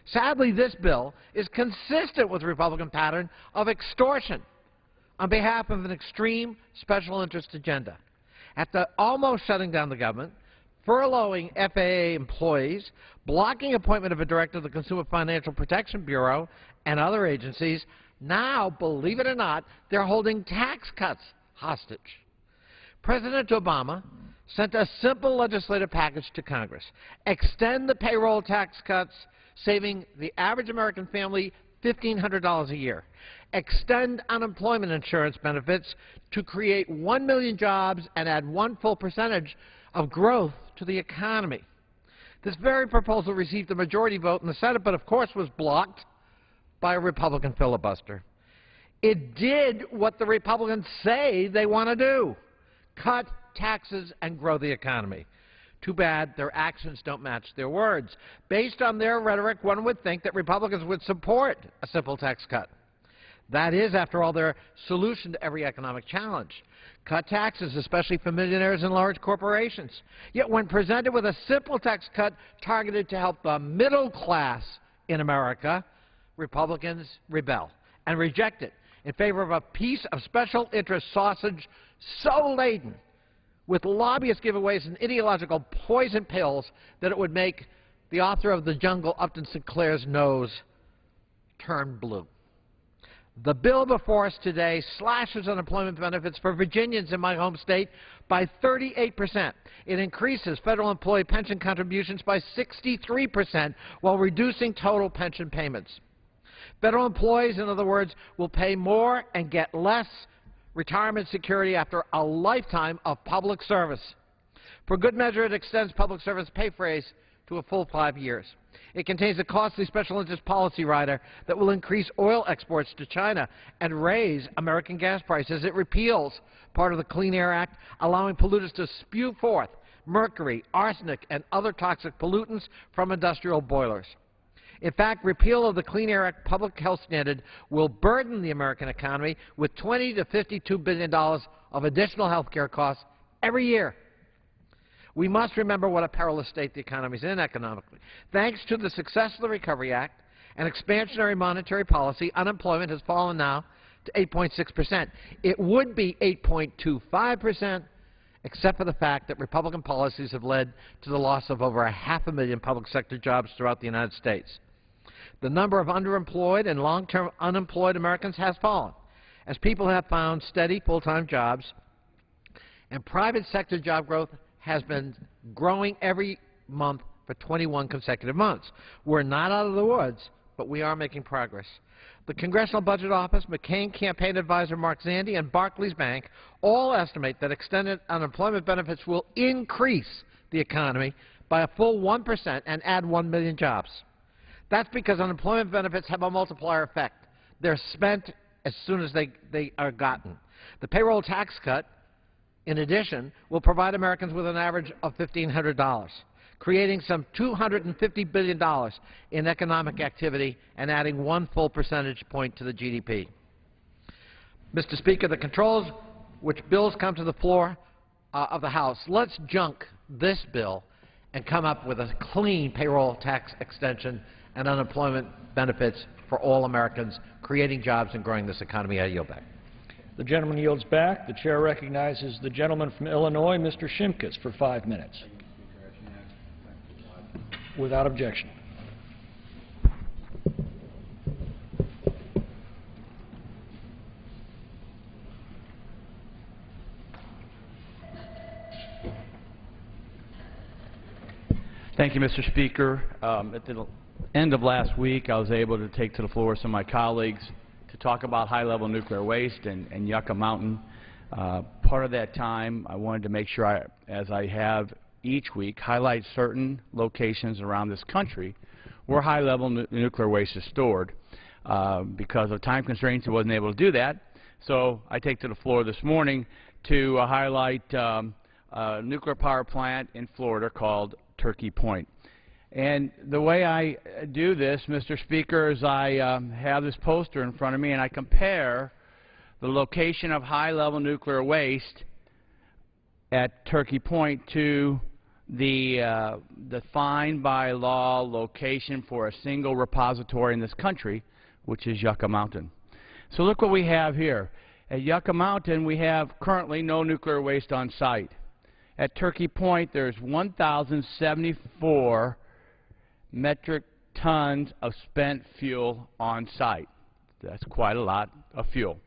Sadly, this bill is consistent with the Republican pattern of extortion on behalf of an extreme special interest agenda. After almost shutting down the government, furloughing FAA employees, blocking appointment of a director of the Consumer Financial Protection Bureau and other agencies, now, believe it or not, they're holding tax cuts hostage. President Obama sent a simple legislative package to Congress. Extend the payroll tax cuts, saving the average American family $1,500 a year. Extend unemployment insurance benefits to create 1 million jobs and add 1 full percentage of growth to the economy. This very proposal received a majority vote in the Senate, but of course was blocked by a Republican filibuster. It did what the Republicans say they want to do: cut taxes and grow the economy. Too bad their actions don't match their words. Based on their rhetoric, one would think that Republicans would support a simple tax cut. That is, after all, their solution to every economic challenge. Cut taxes, especially for millionaires and large corporations. Yet when presented with a simple tax cut targeted to help the middle class in America, Republicans rebel and reject it in favor of a piece of special interest sausage so laden with lobbyist giveaways and ideological poison pills that it would make the author of The Jungle, Upton Sinclair's nose turn blue. The bill before us today slashes unemployment benefits for Virginians in my home state by 38%. It increases federal employee pension contributions by 63% while reducing total pension payments. Federal employees, in other words, will pay more and get less retirement security after a lifetime of public service. For good measure, it extends public service pay freeze to a full 5 years. It contains a costly special interest policy rider that will increase oil exports to China and raise American gas prices. It repeals part of the Clean Air Act, allowing polluters to spew forth mercury, arsenic, and other toxic pollutants from industrial boilers. In fact, repeal of the Clean Air Act public health standard will burden the American economy with $20 to $52 billion of additional health care costs every year. We must remember what a perilous state the economy is in economically. Thanks to the success of the Recovery Act and expansionary monetary policy, unemployment has fallen now to 8.6%. It would be 8.25%, except for the fact that Republican policies have led to the loss of over 500,000 public sector jobs throughout the United States. The number of underemployed and long-term unemployed Americans has fallen, as people have found steady full-time jobs, and private sector job growth has been growing every month for 21 consecutive months. We're not out of the woods, but we are making progress. The Congressional Budget Office, McCain campaign advisor Mark Zandi, and Barclays Bank all estimate that extended unemployment benefits will increase the economy by a full 1% and add 1 million jobs. That's because unemployment benefits have a multiplier effect. They're spent as soon as they are gotten. The payroll tax cut, in addition, will provide Americans with an average of $1,500, creating some $250 billion in economic activity and adding 1 full percentage point to the GDP. Mr. Speaker, the controls which bills come to the floor of the House, let's junk this bill and come up with a clean payroll tax extension and unemployment benefits for all Americans, creating jobs and growing this economy. I yield back. The gentleman yields back. The chair recognizes the gentleman from Illinois, Mr. Shimkus, for 5 minutes. Without objection. Thank you, Mr. Speaker. At the end of last week, I was able to take to the floor some of my colleagues to talk about high-level nuclear waste and Yucca Mountain. Part of that time, I wanted to make sure, as I have each week, highlight certain locations around this country where high-level nuclear waste is stored. Because of time constraints, I wasn't able to do that. So I take to the floor this morning to highlight a nuclear power plant in Florida called Turkey Point. And the way I do this, Mr. Speaker, is I have this poster in front of me and I compare the location of high-level nuclear waste at Turkey Point to the defined by law location for a single repository in this country, which is Yucca Mountain. So look what we have here. At Yucca Mountain, we have currently no nuclear waste on site. At Turkey Point, there's 1,074 metric tons of spent fuel on site. That's quite a lot of fuel.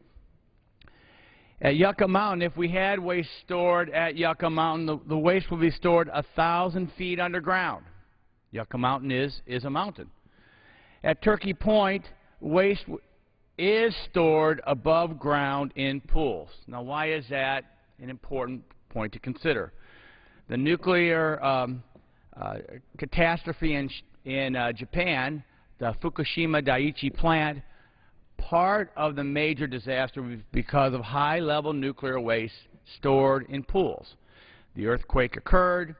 At Yucca Mountain, if we had waste stored at Yucca Mountain, the waste would be stored 1,000 feet underground. Yucca Mountain is a mountain. At Turkey Point, waste is stored above ground in pools. Now, why is that an important point to consider? The nuclear catastrophe in Japan, the Fukushima Daiichi plant, part of the major disaster was because of high-level nuclear waste stored in pools. The earthquake occurred,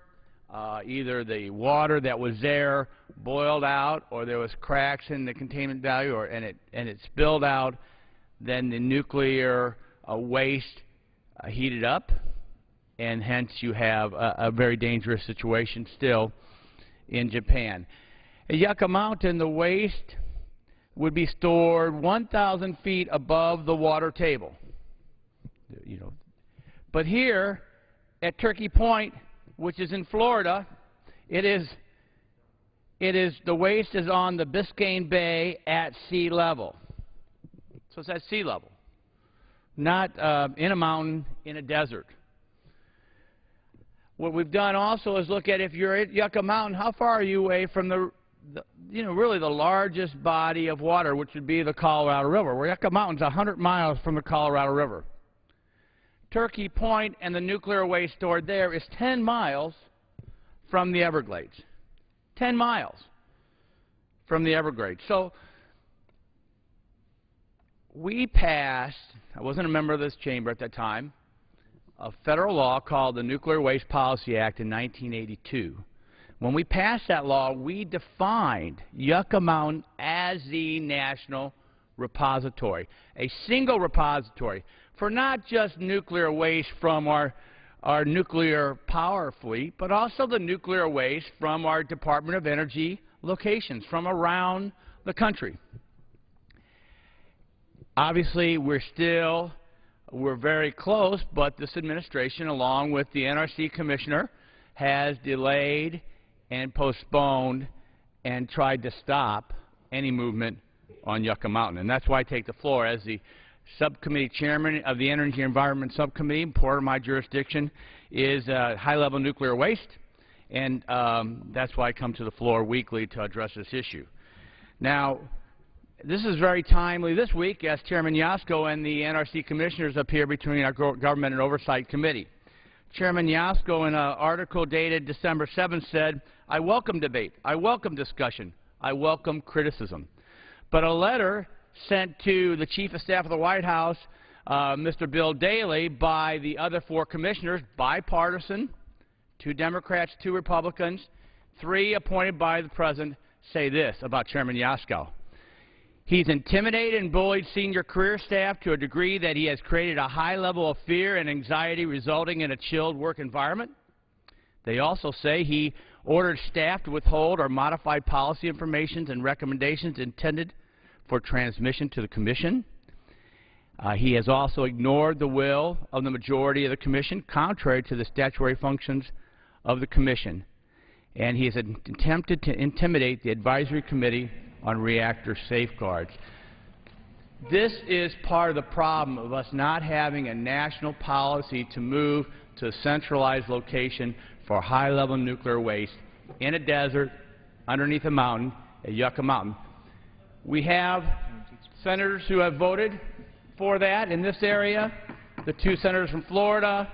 either the water that was there boiled out, or there was cracks in the containment value, and it spilled out. Then the nuclear waste heated up, and hence you have a very dangerous situation still in Japan. At Yucca Mountain, the waste would be stored 1,000 feet above the water table. But here at Turkey Point, which is in Florida, the waste is on the Biscayne Bay at sea level. So it's at sea level, not in a mountain, in a desert. What we've done also is look at, if you're at Yucca Mountain, how far are you away from really the largest body of water, which would be the Colorado River. Where Yucca Mountain's 100 miles from the Colorado River. Turkey Point and the nuclear waste stored there is 10 miles from the Everglades. 10 miles from the Everglades. So we passed, I wasn't a member of this chamber at that time, a federal law called the Nuclear Waste Policy Act in 1982. When we passed that law, we defined Yucca Mountain as the national repository, a single repository for not just nuclear waste from our nuclear power fleet, but also the nuclear waste from our Department of Energy locations from around the country. Obviously, we're very close, but this administration, along with the NRC commissioner, has delayed and postponed and tried to stop any movement on Yucca Mountain. And that's why I take the floor as the subcommittee chairman of the Energy and Environment Subcommittee. Part of my jurisdiction is high-level nuclear waste, and that's why I come to the floor weekly to address this issue. Now, this is very timely this week, as Chairman Yasko and the NRC commissioners appear between our Government and Oversight Committee. Chairman Yasko, in an article dated December 7th, said, "I welcome debate, I welcome discussion, I welcome criticism." But a letter sent to the Chief of Staff of the White House, Mr. Bill Daley, by the other 4 commissioners, bipartisan, 2 Democrats, 2 Republicans, 3 appointed by the President, say this about Chairman Yasko. He's intimidated and bullied senior career staff to a degree that he has created a high level of fear and anxiety, resulting in a chilled work environment. They also say he ordered staff to withhold or modify policy information and recommendations intended for transmission to the Commission. He has also ignored the will of the majority of the Commission, contrary to the statutory functions of the Commission. And he has attempted to intimidate the Advisory Committee on reactor safeguards. This is part of the problem of us not having a national policy to move to a centralized location for high-level nuclear waste in a desert, underneath a mountain, at Yucca Mountain. We have senators who have voted for that in this area. The two senators from Florida,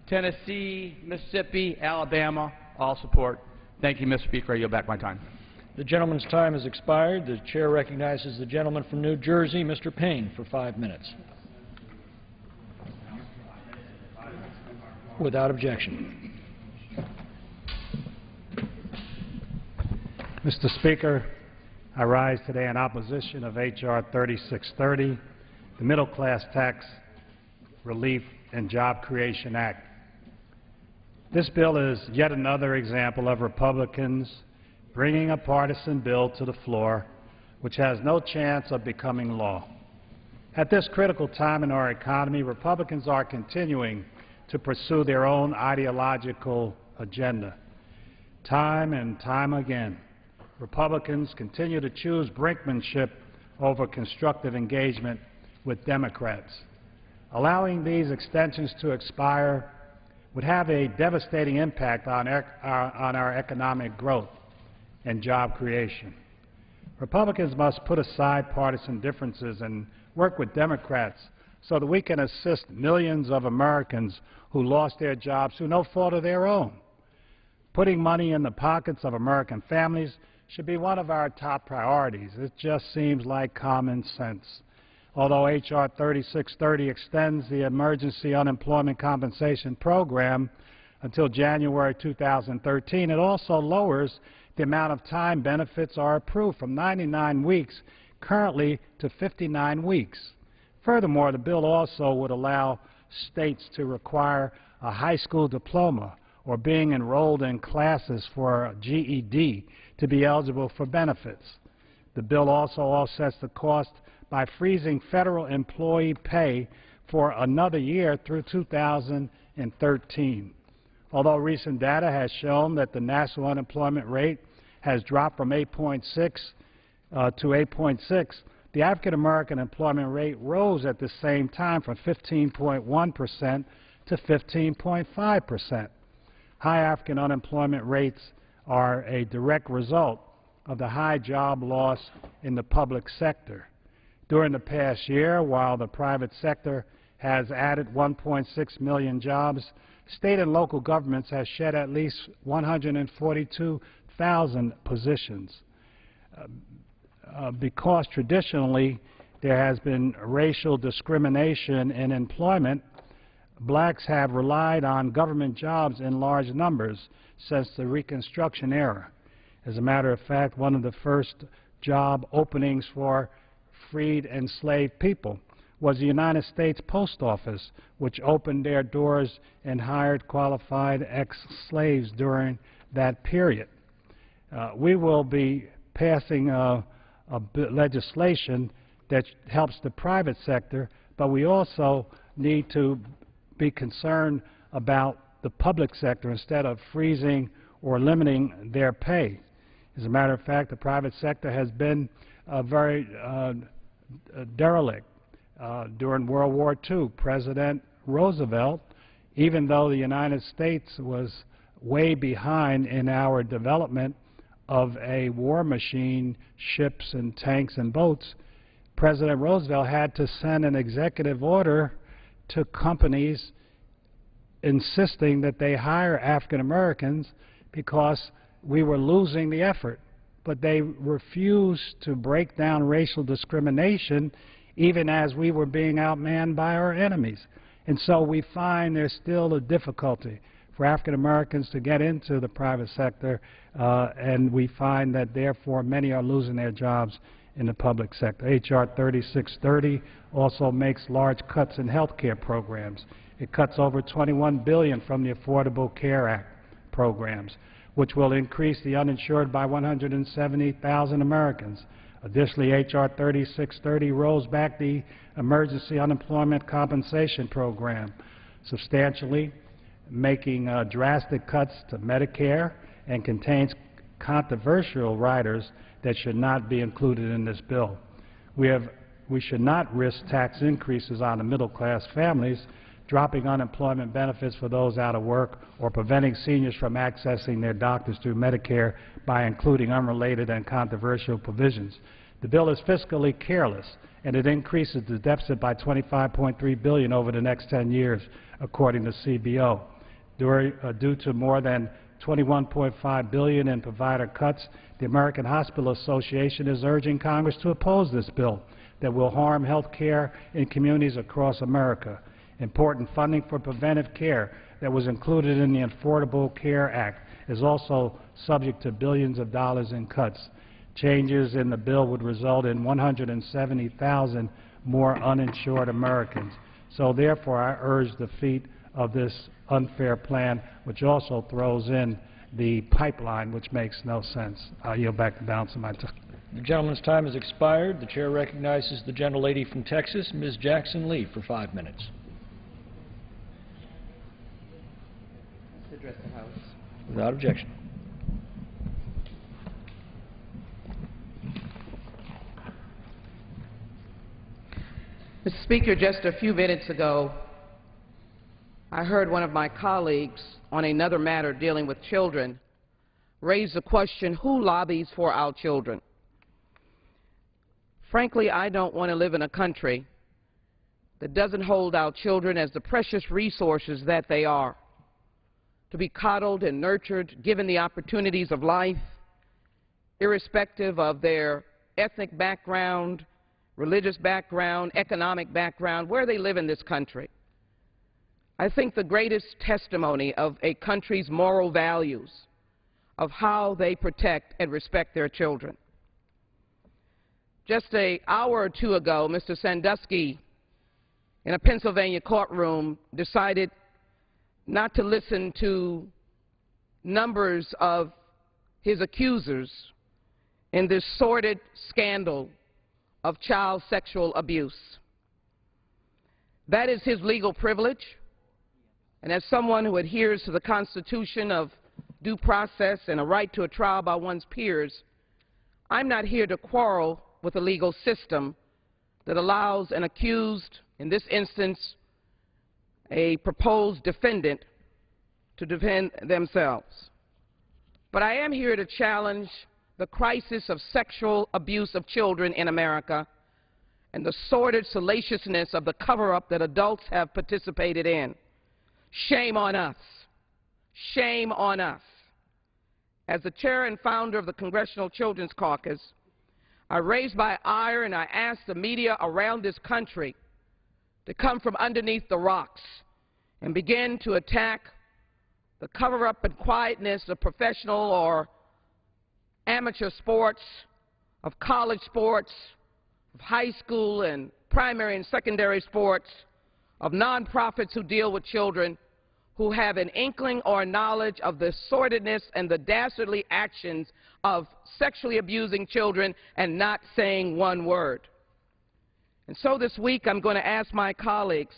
Tennessee, Mississippi, Alabama, all support. Thank you, Mr. Speaker. I yield back my time. The gentleman's time has expired. The chair recognizes the gentleman from New Jersey, Mr. Payne, for 5 minutes. Without objection. Mr. Speaker, I rise today in opposition of H.R. 3630, the Middle Class Tax Relief and Job Creation Act. This bill is yet another example of Republicans bringing a partisan bill to the floor which has no chance of becoming law. At this critical time in our economy, Republicans are continuing to pursue their own ideological agenda. Time and time again, Republicans continue to choose brinkmanship over constructive engagement with Democrats. Allowing these extensions to expire would have a devastating impact on our economic growth and job creation. Republicans must put aside partisan differences and work with Democrats so that we can assist millions of Americans who lost their jobs through no fault of their own. Putting money in the pockets of American families should be one of our top priorities. It just seems like common sense. Although H.R. 3630 extends the Emergency Unemployment Compensation Program until January 2013, it also lowers the amount of time benefits are approved from 99 weeks currently to 59 weeks. Furthermore, the bill also would allow states to require a high school diploma or being enrolled in classes for a GED to be eligible for benefits. The bill also offsets the cost by freezing federal employee pay for another year through 2013. Although recent data has shown that the national unemployment rate has dropped from 8.6 to 8.6, the African American employment rate rose at the same time from 15.1% to 15.5%. High African unemployment rates are a direct result of the high job loss in the public sector. During the past year, while the private sector has added 1.6 million jobs, state and local governments have shed at least 142,000 positions. Because traditionally there has been racial discrimination in employment, blacks have relied on government jobs in large numbers since the Reconstruction era. As a matter of fact, one of the first job openings for freed enslaved people was the United States Post Office, which opened their doors and hired qualified ex-slaves during that period. We will be passing legislation that helps the private sector, but we also need to be concerned about the public sector instead of freezing or limiting their pay. As a matter of fact, the private sector has been very derelict. During World War II, President Roosevelt, even though the United States was way behind in our development of a war machine, ships and tanks and boats, President Roosevelt had to send an executive order to companies insisting that they hire African Americans because we were losing the effort. But they refused to break down racial discrimination even as we were being outmanned by our enemies. And so we find there's still a difficulty for African Americans to get into the private sector, and we find that therefore many are losing their jobs in the public sector. H.R. 3630 also makes large cuts in health care programs. It cuts over $21 billion from the Affordable Care Act programs, which will increase the uninsured by 170,000 Americans. Additionally, H.R. 3630 rolls back the Emergency Unemployment Compensation Program, substantially making drastic cuts to Medicare, and contains controversial riders that should not be included in this bill. We should not risk tax increases on the middle-class families dropping unemployment benefits for those out of work, or preventing seniors from accessing their doctors through Medicare by including unrelated and controversial provisions. The bill is fiscally careless, and it increases the deficit by $25.3 billion over the next 10 years, according to CBO. Due to more than $21.5 billion in provider cuts, the American Hospital Association is urging Congress to oppose this bill that will harm health care in communities across America. Important funding for preventive care that was included in the Affordable Care Act is also subject to billions of dollars in cuts. Changes in the bill would result in 170,000 more uninsured Americans. So therefore, I urge defeat of this unfair plan, which also throws in the pipeline, which makes no sense. I yield back the balance of my time. The gentleman's time has expired. The chair recognizes the gentlelady from Texas, Ms. Jackson Lee, for 5 minutes. Address the House. Without objection. Mr. Speaker, just a few minutes ago, I heard one of my colleagues on another matter dealing with children raise the question, who lobbies for our children? Frankly, I don't want to live in a country that doesn't hold our children as the precious resources that they are, to be coddled and nurtured, given the opportunities of life, irrespective of their ethnic background, religious background, economic background, where they live in this country. I think the greatest testimony of a country's moral values, of how they protect and respect their children. Just an hour or two ago, Mr. Sandusky, in a Pennsylvania courtroom, decided not to listen to numbers of his accusers in this sordid scandal of child sexual abuse. That is his legal privilege, and as someone who adheres to the Constitution of due process and a right to a trial by one's peers, I'm not here to quarrel with a legal system that allows an accused, in this instance a proposed defendant, to defend themselves. But I am here to challenge the crisis of sexual abuse of children in America and the sordid salaciousness of the cover-up that adults have participated in. Shame on us. Shame on us. As the chair and founder of the Congressional Children's Caucus, I raised my ire and I asked the media around this country to come from underneath the rocks and begin to attack the cover-up and quietness of professional or amateur sports, of college sports, of high school and primary and secondary sports, of nonprofits who deal with children, who have an inkling or knowledge of the sordidness and the dastardly actions of sexually abusing children and not saying one word. And so this week I'm going to ask my colleagues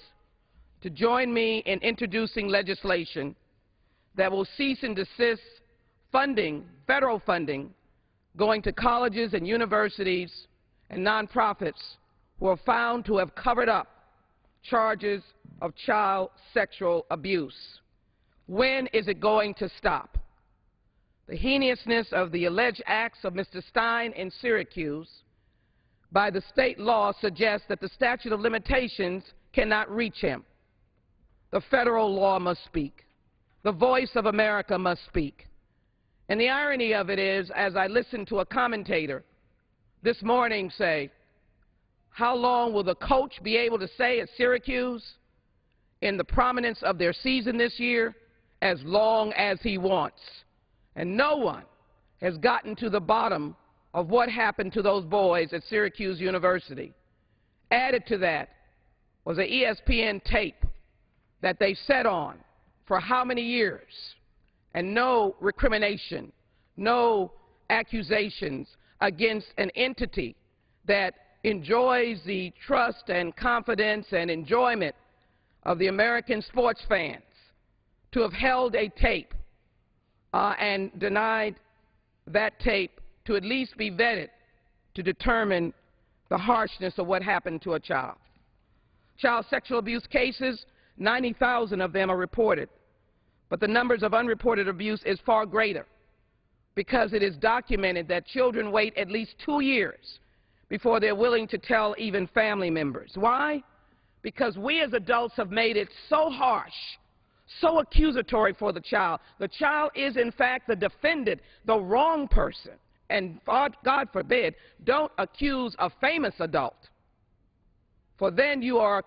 to join me in introducing legislation that will cease and desist funding, federal funding, going to colleges and universities and nonprofits who are found to have covered up charges of child sexual abuse. When is it going to stop? The heinousness of the alleged acts of Mr. Stein in Syracuse by the state law suggests that the statute of limitations cannot reach him. The federal law must speak. The voice of America must speak. And the irony of it is, as I listened to a commentator this morning say, how long will the coach be able to say at Syracuse, in the prominence of their season this year, as long as he wants? And no one has gotten to the bottom of what happened to those boys at Syracuse University. Added to that was an ESPN tape that they sat on for how many years, and no recrimination, no accusations against an entity that enjoys the trust and confidence and enjoyment of the American sports fans, to have held a tape and denied that tape to at least be vetted to determine the harshness of what happened to a child. Child sexual abuse cases 90,000 of them are reported. But the numbers of unreported abuse is far greater, because it is documented that children wait at least 2 years before they're willing to tell even family members. Why? Because we as adults have made it so harsh, so accusatory for the child. The child is, in fact, the defendant, the wrong person. And God forbid, don't accuse a famous adult, for then you are